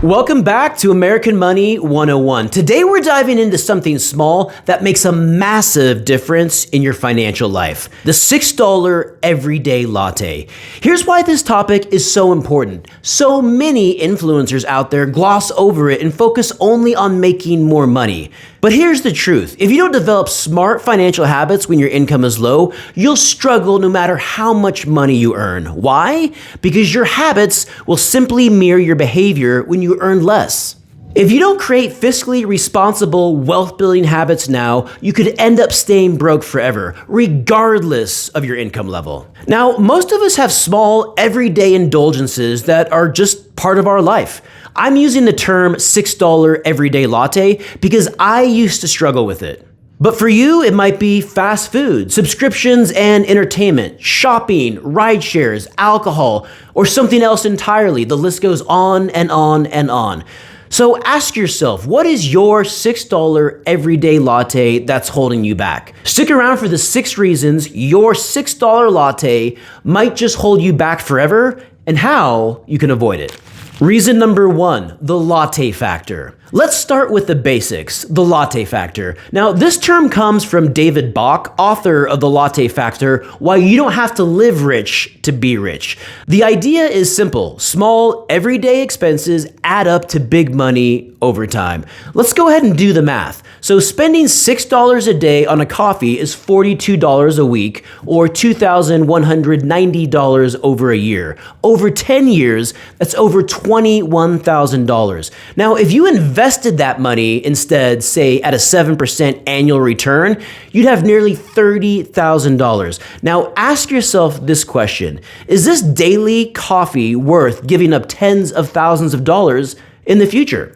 Welcome back to American Money 101. Today we're diving into something small that makes a massive difference in your financial life. The $6 everyday latte. Here's why this topic is so important. So many influencers out there gloss over it and focus only on making more money. But here's the truth. If you don't develop smart financial habits when your income is low, you'll struggle no matter how much money you earn. Why? Because your habits will simply mirror your behavior when you earn less. If you don't create fiscally responsible wealth-building habits now, you could end up staying broke forever, regardless of your income level. Now, most of us have small, everyday indulgences that are just part of our life. I'm using the term $6 everyday latte because I used to struggle with it. But for you, it might be fast food, subscriptions and entertainment, shopping, ride shares, alcohol, or something else entirely. The list goes on and on and on. So ask yourself, what is your $6 everyday latte that's holding you back? Stick around for the 6 reasons your $6 latte might just hold you back forever and how you can avoid it. Reason number 1, the latte factor. Let's start with the basics, the latte factor. Now, this term comes from David Bach, author of The Latte Factor, Why You Don't Have to Live Rich to Be Rich. The idea is simple. Small, everyday expenses add up to big money over time. Let's go ahead and do the math. So spending $6 a day on a coffee is $42 a week, or $2,190 over a year. Over 10 years, that's over $21,000. Now, if you invested that money instead, say at a 7% annual return, you'd have nearly $30,000. Now, ask yourself this question. Is this daily coffee worth giving up tens of thousands of dollars in the future?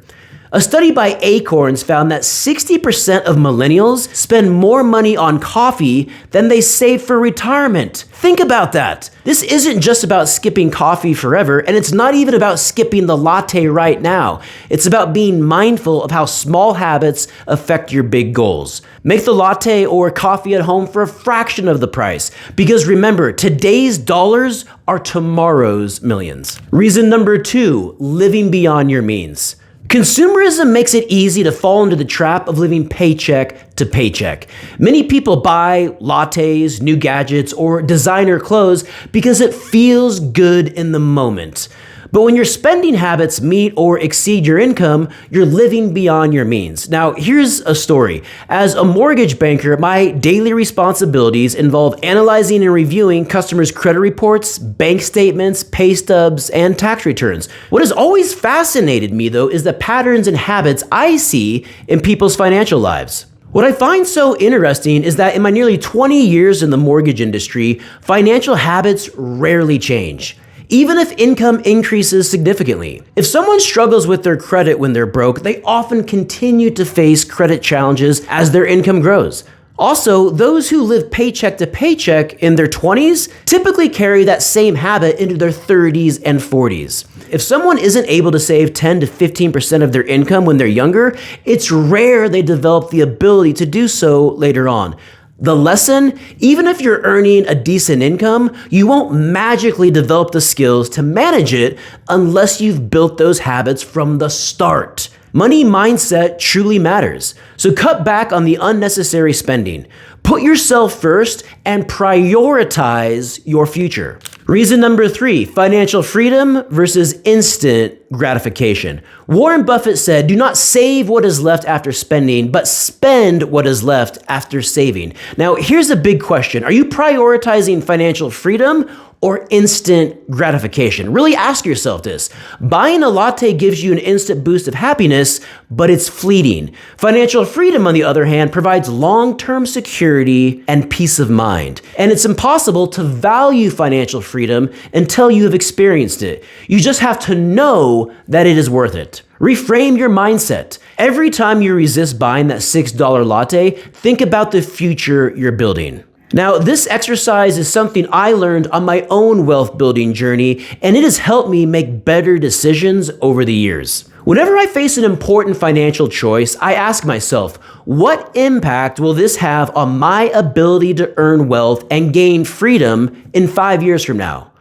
A study by Acorns found that 60% of millennials spend more money on coffee than they save for retirement. Think about that. This isn't just about skipping coffee forever, and it's not even about skipping the latte right now. It's about being mindful of how small habits affect your big goals. Make the latte or coffee at home for a fraction of the price, because remember, today's dollars are tomorrow's millions. Reason number 2, living beyond your means. Consumerism makes it easy to fall into the trap of living paycheck to paycheck. Many people buy lattes, new gadgets, or designer clothes because it feels good in the moment. But when your spending habits meet or exceed your income, you're living beyond your means. Now, here's a story. As a mortgage banker, my daily responsibilities involve analyzing and reviewing customers' credit reports, bank statements, pay stubs, and tax returns. What has always fascinated me, though, is the patterns and habits I see in people's financial lives. What I find so interesting is that in my nearly 20 years in the mortgage industry, financial habits rarely change, even if income increases significantly. If someone struggles with their credit when they're broke, they often continue to face credit challenges as their income grows. Also, those who live paycheck to paycheck in their 20s typically carry that same habit into their 30s and 40s. If someone isn't able to save 10 to 15% of their income when they're younger, it's rare they develop the ability to do so later on. The lesson, even if you're earning a decent income, you won't magically develop the skills to manage it unless you've built those habits from the start. Money mindset truly matters. So cut back on the unnecessary spending. Put yourself first and prioritize your future. Reason number 3, financial freedom versus instant gratification. Warren Buffett said, do not save what is left after spending, but spend what is left after saving. Now, here's a big question. Are you prioritizing financial freedom or instant gratification? Really ask yourself this. Buying a latte gives you an instant boost of happiness, but it's fleeting. Financial freedom, on the other hand, provides long-term security and peace of mind. And it's impossible to value financial freedom until you have experienced it. You just have to know that it is worth it. Reframe your mindset. Every time you resist buying that $6 latte, think about the future you're building. Now, this exercise is something I learned on my own wealth building journey, and it has helped me make better decisions over the years. Whenever I face an important financial choice, I ask myself, what impact will this have on my ability to earn wealth and gain freedom in 5 years from now?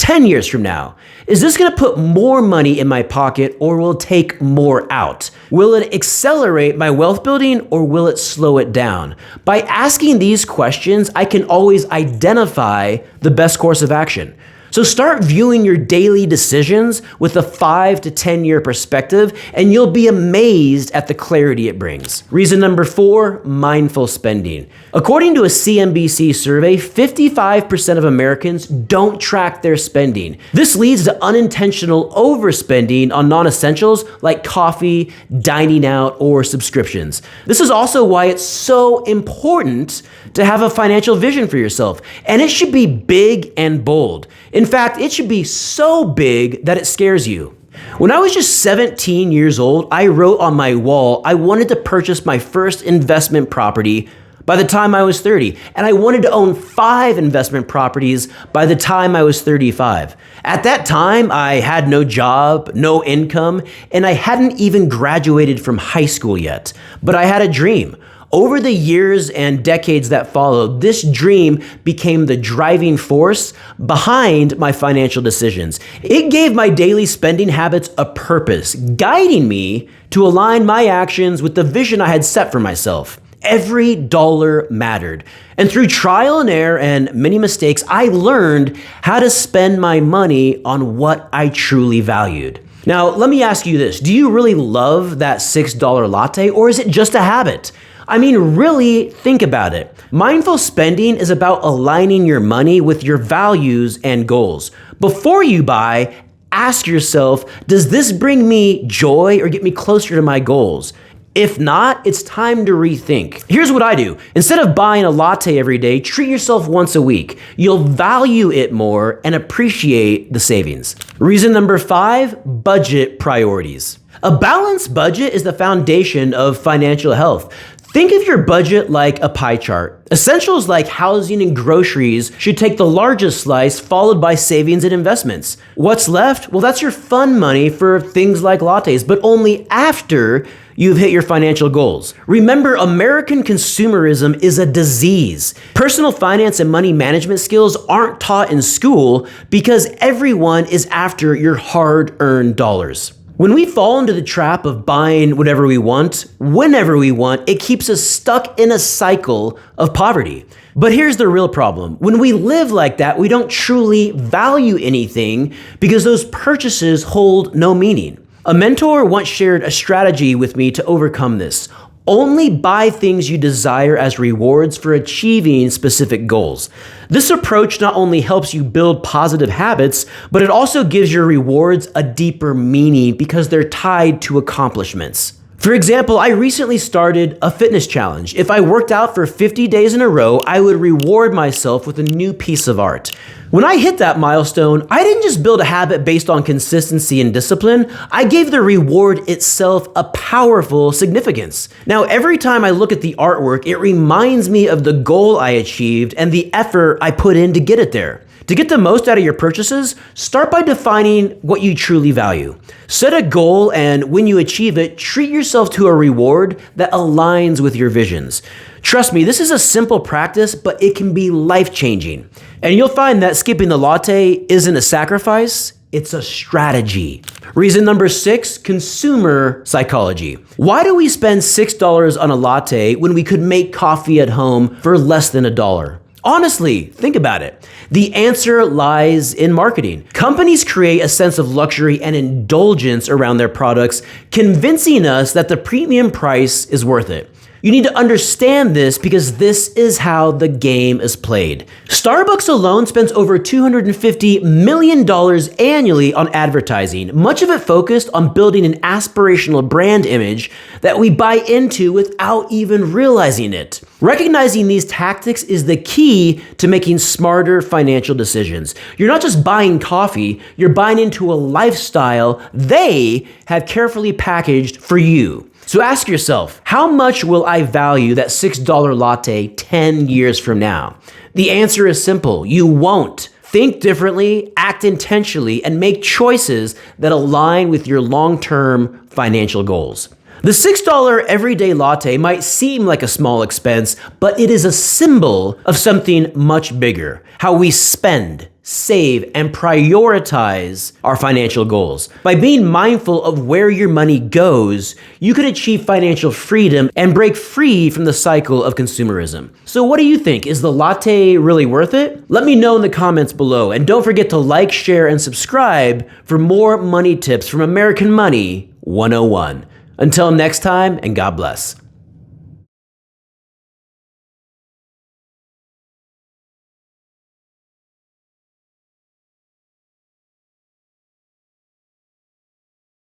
10 years from now? Is this going to put more money in my pocket or will it take more out? Will it accelerate my wealth building or will it slow it down? By asking these questions, I can always identify the best course of action. So start viewing your daily decisions with a 5 to 10 year perspective, and you'll be amazed at the clarity it brings. Reason number 4, mindful spending. According to a CNBC survey, 55% of Americans don't track their spending. This leads to unintentional overspending on non-essentials like coffee, dining out, or subscriptions. This is also why it's so important to have a financial vision for yourself, and it should be big and bold. In fact, it should be so big that it scares you. When I was just 17 years old, I wrote on my wall I wanted to purchase my first investment property by the time I was 30, and I wanted to own 5 investment properties by the time I was 35. At that time, I had no job, no income, and I hadn't even graduated from high school yet, but I had a dream. Over the years and decades that followed, this dream became the driving force behind my financial decisions. It gave my daily spending habits a purpose, guiding me to align my actions with the vision I had set for myself. Every dollar mattered. And through trial and error and many mistakes, I learned how to spend my money on what I truly valued. Now, let me ask you this. Do you really love that $6 latte, or is it just a habit? I mean, really think about it. Mindful spending is about aligning your money with your values and goals. Before you buy, ask yourself, does this bring me joy or get me closer to my goals? If not, it's time to rethink. Here's what I do. Instead of buying a latte every day, treat yourself once a week. You'll value it more and appreciate the savings. Reason number 5, budget priorities. A balanced budget is the foundation of financial health. Think of your budget like a pie chart. Essentials like housing and groceries should take the largest slice, followed by savings and investments. What's left? Well, that's your fun money for things like lattes, but only after you've hit your financial goals. Remember, American consumerism is a disease. Personal finance and money management skills aren't taught in school because everyone is after your hard-earned dollars. When we fall into the trap of buying whatever we want, whenever we want, it keeps us stuck in a cycle of poverty. But here's the real problem. When we live like that, we don't truly value anything because those purchases hold no meaning. A mentor once shared a strategy with me to overcome this. Only buy things you desire as rewards for achieving specific goals. This approach not only helps you build positive habits, but it also gives your rewards a deeper meaning because they're tied to accomplishments. For example, I recently started a fitness challenge. If I worked out for 50 days in a row, I would reward myself with a new piece of art. When I hit that milestone, I didn't just build a habit based on consistency and discipline, I gave the reward itself a powerful significance. Now, every time I look at the artwork, it reminds me of the goal I achieved and the effort I put in to get it there. To get the most out of your purchases, start by defining what you truly value. Set a goal, and when you achieve it, treat yourself to a reward that aligns with your visions. Trust me, this is a simple practice, but it can be life-changing. And you'll find that skipping the latte isn't a sacrifice, it's a strategy. Reason number 6, consumer psychology. Why do we spend $6 on a latte when we could make coffee at home for less than $1? Honestly, think about it. The answer lies in marketing. Companies create a sense of luxury and indulgence around their products, convincing us that the premium price is worth it. You need to understand this because this is how the game is played. Starbucks alone spends over $250 million annually on advertising, much of it focused on building an aspirational brand image that we buy into without even realizing it. Recognizing these tactics is the key to making smarter financial decisions. You're not just buying coffee, you're buying into a lifestyle they have carefully packaged for you. So ask yourself, how much will I value that $6 latte 10 years from now? The answer is simple, you won't. Think differently, act intentionally, and make choices that align with your long-term financial goals. The $6 everyday latte might seem like a small expense, but it is a symbol of something much bigger: how we spend, save, and prioritize our financial goals. By being mindful of where your money goes, you could achieve financial freedom and break free from the cycle of consumerism. So what do you think? Is the latte really worth it? Let me know in the comments below, and don't forget to like, share, and subscribe for more money tips from American Money 101. Until next time, and God bless.